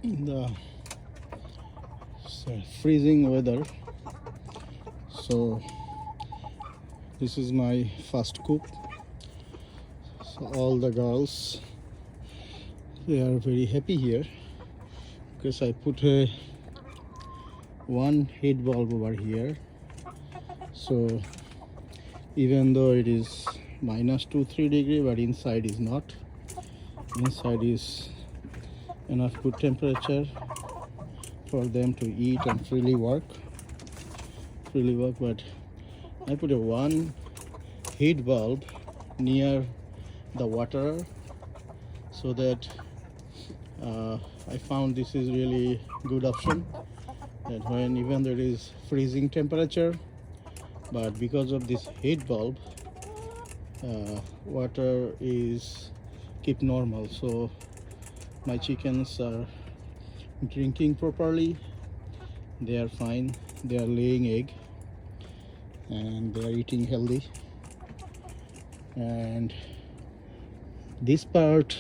in the freezing weather. So this is my first coop. So all the girls, they are very happy here because I put a one heat bulb over here. So even though it is -2-3 degrees, but inside is not. Inside is enough good temperature for them to eat and freely work. But I put a one heat bulb near the water, so that I found this is really good option, that when even there is freezing temperature, but because of this heat bulb, water is keep normal, so my chickens are drinking properly, they are fine, they are laying egg, and they are eating healthy. And this part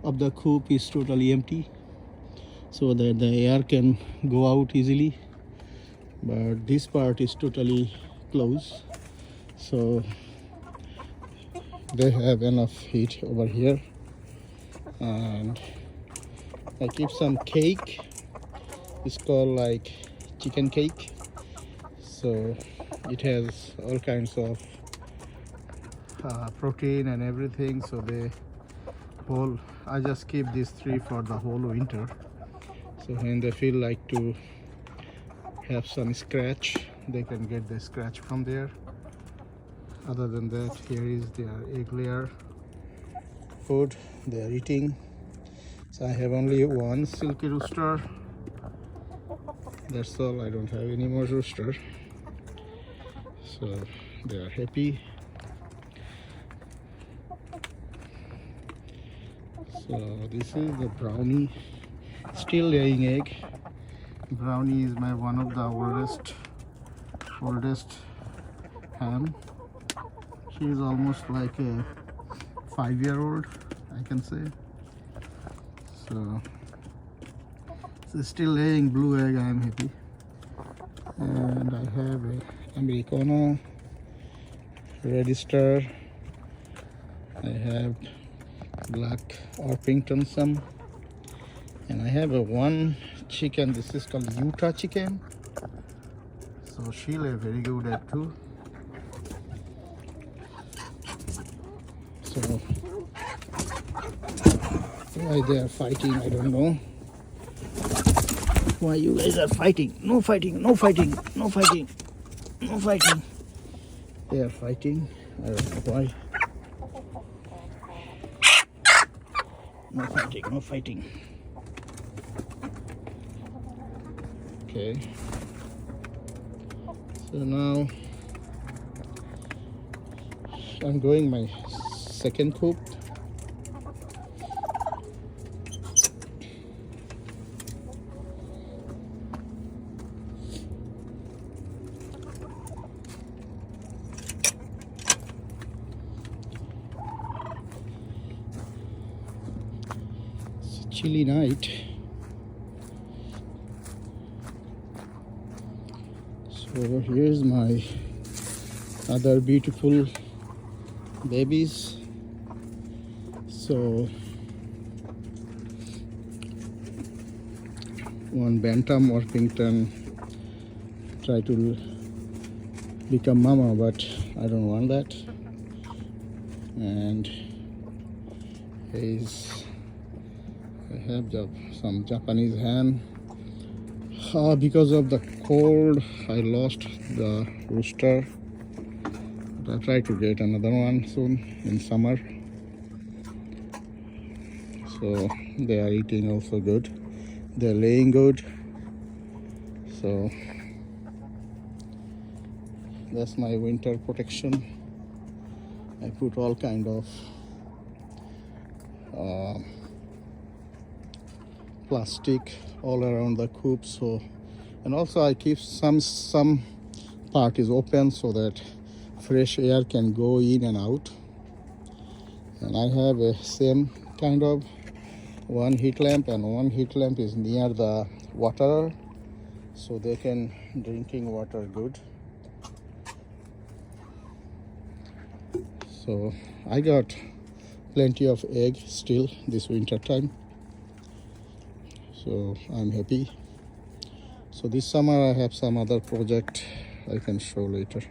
of the coop is totally empty, so that the air can go out easily, but this part is totally closed, so they have enough heat over here. And I keep some cake, it's called like chicken cake, so it has all kinds of protein and everything. So I just keep these three for the whole winter, so when they feel like to have some scratch, they can get the scratch from there. Other than that, here is their egg layer food they are eating. So I have only one silky rooster, that's all. I don't have any more rooster, so they are happy. So this is the brownie, still laying egg. Brownie is my one of the oldest ham. She is almost like a 5-year-old, I can say. So still laying blue egg, I am happy. And I have a Americano, Register. I have black Orpington some, and I have a one chicken, this is called Utah chicken, so she lay very good egg too. So why they are fighting, I don't know. Why you guys are fighting? No fighting, no fighting, no fighting, no fighting. They are fighting, I don't know why. No fighting, no fighting. Okay. So now I'm going my second coop. It's a chilly night. So here's my other beautiful babies. So one Bantam Orpington try to become mama, but I don't want that. And I have some Japanese hen. Because of the cold, I lost the rooster. But I'll try to get another one soon in summer. So they are eating also good. They're laying good. So that's my winter protection. I put all kind of plastic all around the coop. So, and also I keep some part is open so that fresh air can go in and out. And I have a same kind of one heat lamp, and one heat lamp is near the water, so they can drinking water good. So I got plenty of egg still this winter time, so I'm happy. So this summer I have some other project I can show later.